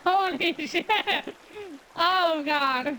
Holy shit! Oh god.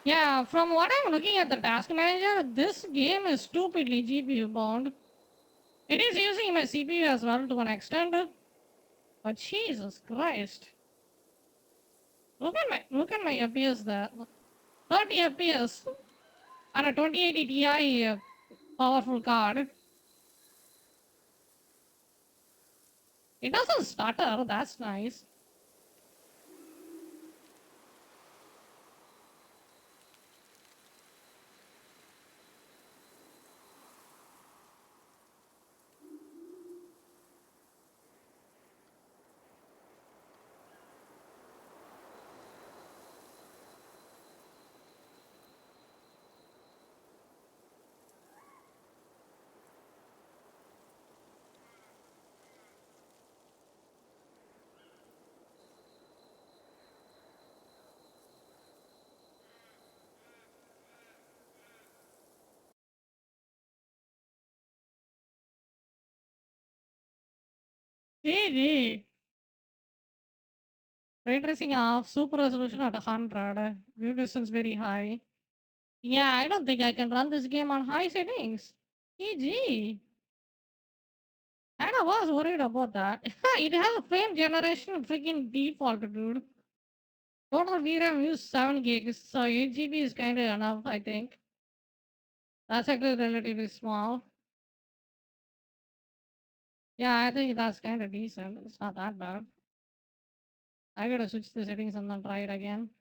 Yeah, from what I'm looking at the task manager, this game is stupidly GPU bound. It is using my CPU as well to an extent, but Jesus Christ. Look at my FPS there. 30 FPS on a 2080 Ti powerful card. It doesn't stutter, that's nice. GG. Ray tracing off, super resolution at 100, view distance very high. Yeah, I don't think I can run this game on high settings. GG. I was worried about that. It has a frame generation freaking default, dude. Total VRAM use 7 gigs, so 8 GB is kinda enough, I think. That's actually relatively small. Yeah, I think that's kinda decent. It's not that bad. I gotta switch the settings and then try it again.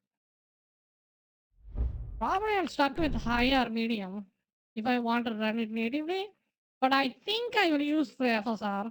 Probably I'm stuck with high or medium if I want to run it natively, but I think I will use the FSR.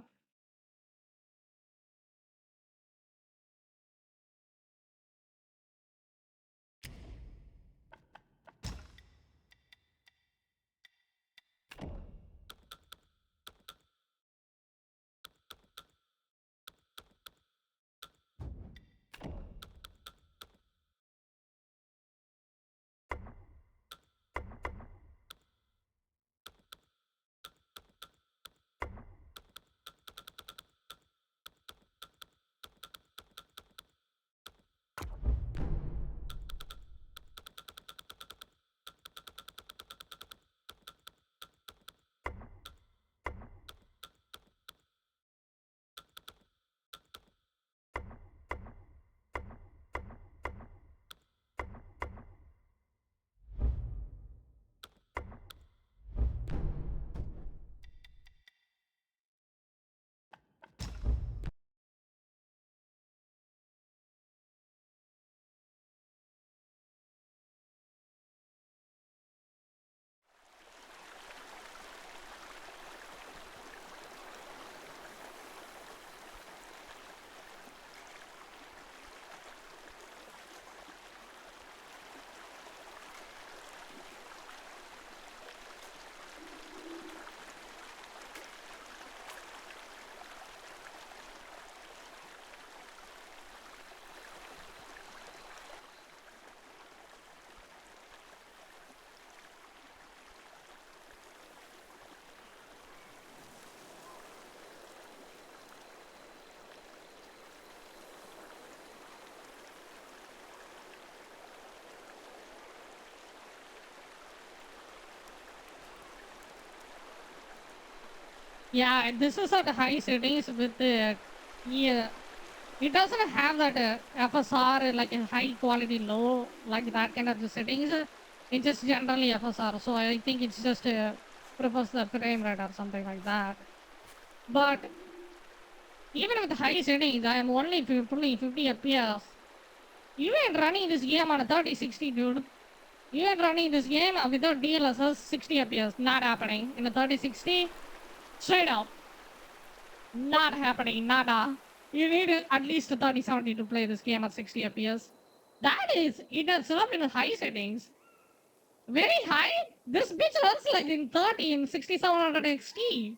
Yeah, this is at high settings with the yeah. It doesn't have that FSR like a high quality low like that kind of the settings. It's just generally FSR. So I think it's just prefers the frame rate or something like that. But even with high settings, I am only pulling 50 FPS. You ain't running this game on a 3060, dude. You ain't running this game without DLSS 60 FPS. Not happening. In a 3060, straight up. Not happening. Nada. You need at least a 3070 to play this game at 60 FPS. That is in itself in high settings. Very high. This bitch runs like in 30 in 6700 XT.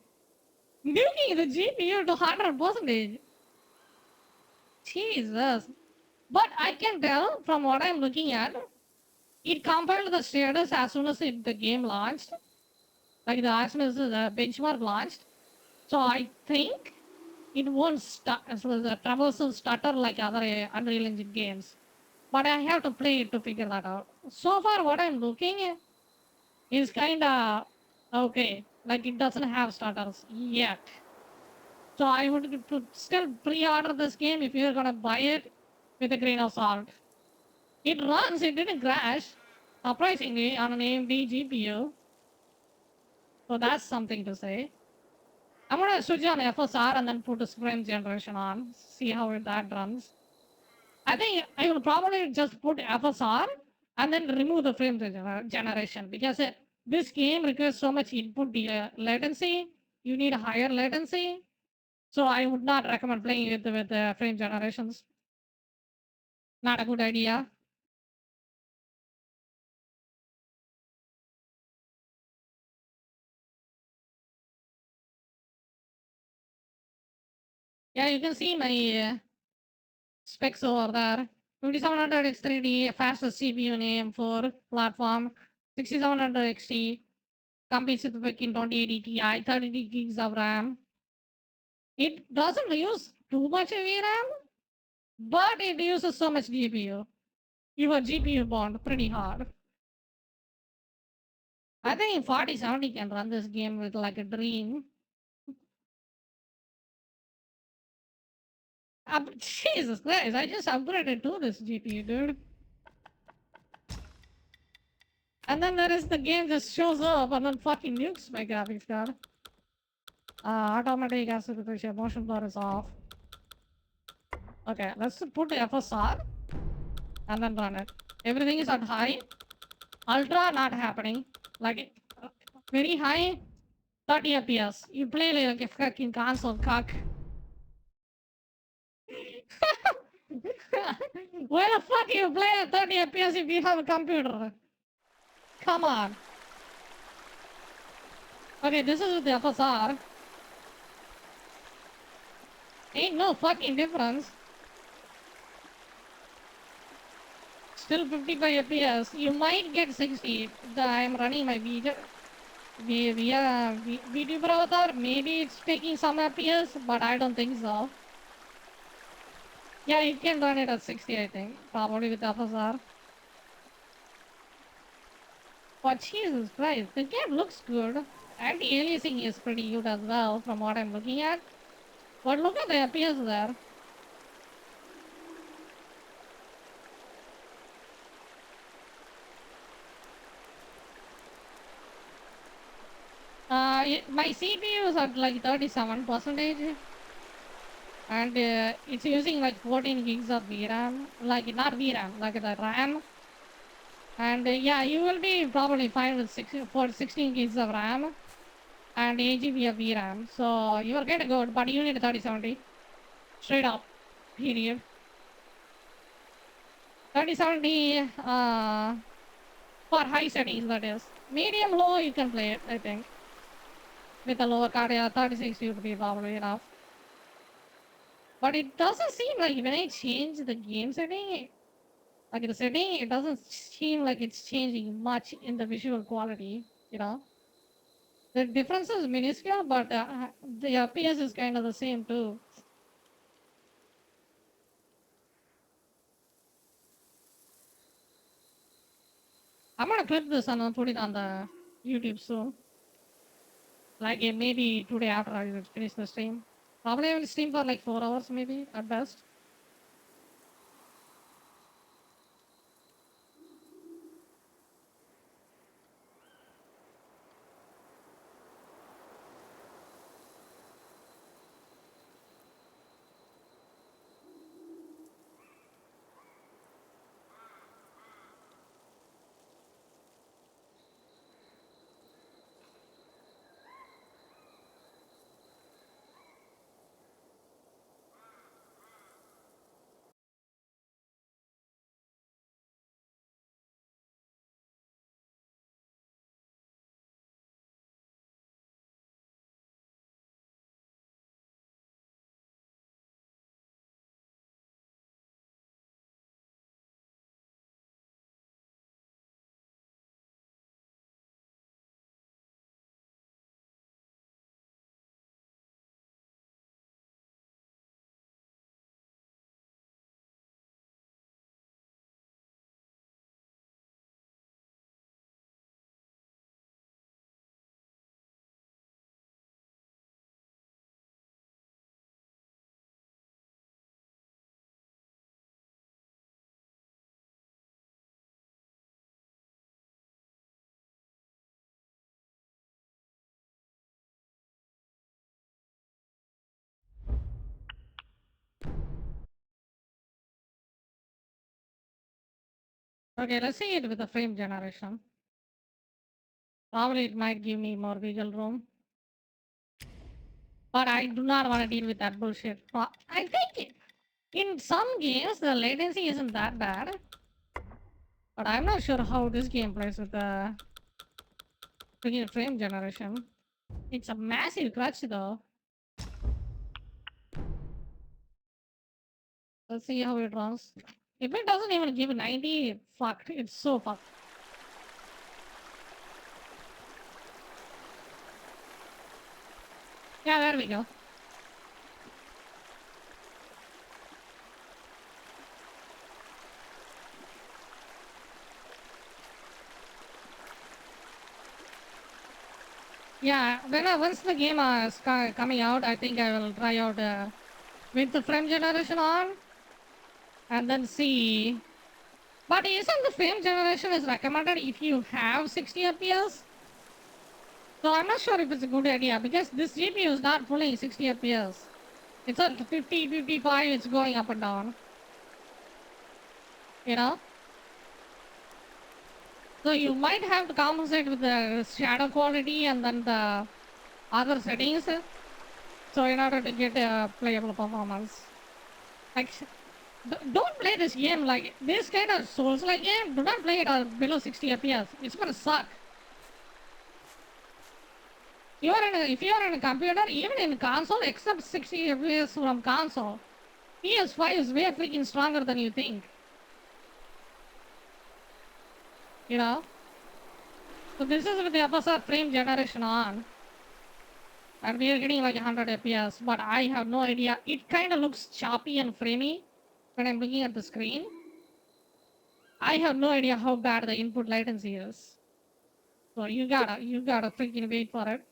Nuking the GPU to 100%. Jesus. But I can tell from what I'm looking at, it compiled the status as soon as the game launched. Like as soon as the benchmark launched. So I think it won't so the traversal stutter like other Unreal Engine games. But I have to play it to figure that out. So far, what I'm looking is kind of okay. Like it doesn't have stutters yet. So I would still pre-order this game if you're gonna buy it with a grain of salt. It runs. It didn't crash. Surprisingly, on an AMD GPU. So that's something to say. I'm gonna switch on FSR and then put the frame generation on. See how that runs. I think I will probably just put FSR and then remove the frame generation because this game requires so much input latency. You need a higher latency. So I would not recommend playing it with frame generations. Not a good idea. Yeah, you can see my specs over there. 5700 X3D, fastest CPU in AM4 platform, 6700 XT, competes with fucking 2080 Ti, 32 gigs of RAM. It doesn't use too much VRAM, but it uses so much GPU. Your GPU bond pretty hard. I think 4070 can run this game with like a dream. Jesus Christ, I just upgraded to this GPU, dude. And then there is the game just shows up and then fucking nukes my graphics card. Automatic aspect motion blur is off. Okay, let's put the FSR and then run it. Everything is at high. Ultra not happening. Like very high 30 FPS. You play like a fucking console cock. Where the fuck you play at 30 FPS if you have a computer? Come on. Okay, this is with the FSR. Ain't no fucking difference. Still 55 FPS. You might get 60. I'm running my video. Via video browser. Maybe it's taking some FPS, but I don't think so. Yeah, you can run it at 60, I think. Probably with FSR. But Jesus Christ, the game looks good. Anti-aliasing is pretty good as well from what I'm looking at. But look at the FPS there. My CPU is at like 37 percentage, and it's using like 14 gigs of VRAM. Like not VRAM, like the RAM. And yeah, you will be probably fine with 16 gigs of RAM and 8 GB of VRAM. So you are getting good, but you need a 3070. Straight up. Period. 3070 for high settings, that is. Medium low, you can play it, I think. With a lower card, yeah, 36 would be probably enough. But it doesn't seem like when I change the game setting, like the setting, it doesn't seem like it's changing much in the visual quality, you know? The difference is minuscule, but the FPS is kind of the same too. I'm gonna clip this and I'll put it on the YouTube soon. Like maybe today after I will finish the stream. Probably I will stream for like 4 hours maybe at best. Okay, let's see it with the frame generation. Probably it might give me more wiggle room. But I do not want to deal with that bullshit. I think in some games the latency isn't that bad. But I'm not sure how this game plays with the freaking frame generation. It's a massive clutch though. Let's see how it runs. If it doesn't even give 90, fucked. It's so fucked. Yeah, there we go. Yeah, once the game is coming out, I think I will try out with the frame generation on and then see. But isn't the frame generation is recommended if you have 60 FPS? So I'm not sure if it's a good idea because this GPU is not pulling 60 FPS. It's at 50, 55, it's going up and down. You know? So you might have to compensate with the shadow quality and then the other settings. So in order to get a playable performance. Like, don't play this game like this kind of Souls-like game. Do not play it below 60 FPS. It's gonna suck. If you are in a computer, even in console, except 60 FPS from console, PS5 is way freaking stronger than you think. You know? So this is with the FSR frame generation on. And we are getting like 100 FPS, but I have no idea. It kind of looks choppy and framey when I'm looking at the screen. I have no idea how bad the input latency is. So you gotta freaking wait for it.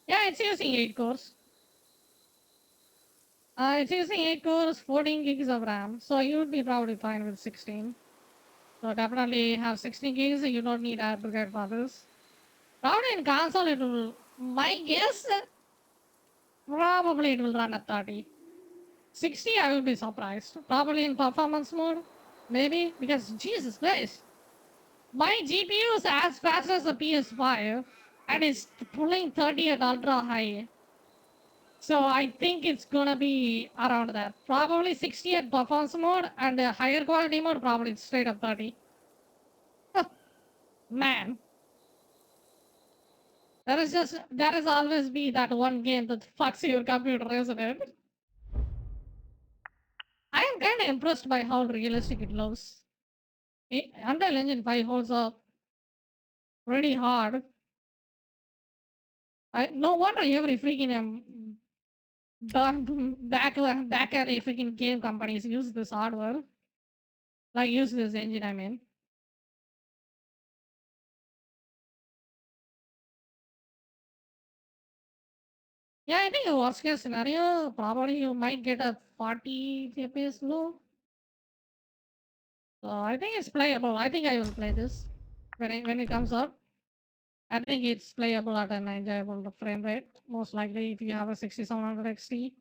Yeah, it's using 8 cores. It's using 8 cores, 14 gigs of RAM. So you would be probably fine with 16. So definitely have 16 gigs. You don't need air brigade for this. Probably in console it will. My guess, probably it will run at 30. 60, I will be surprised. Probably in performance mode, maybe because Jesus Christ, my GPU is as fast as the PS5, and it's pulling 30 at ultra high. So I think it's gonna be around that. Probably 60 at performance mode, and a higher quality mode, probably straight up 30. Man, there is always be that one game that fucks your computer, isn't it? I am kind of impressed by how realistic it looks. Unreal Engine 5 holds up pretty hard. No wonder every freaking back at freaking game companies use this hardware. Like use this engine, I mean. Yeah, I think the worst case scenario, probably you might get a 40 FPS low. So I think it's playable. I think I will play this when it comes up. I think it's playable at an enjoyable frame rate. Most likely, if you have a 6700 XT.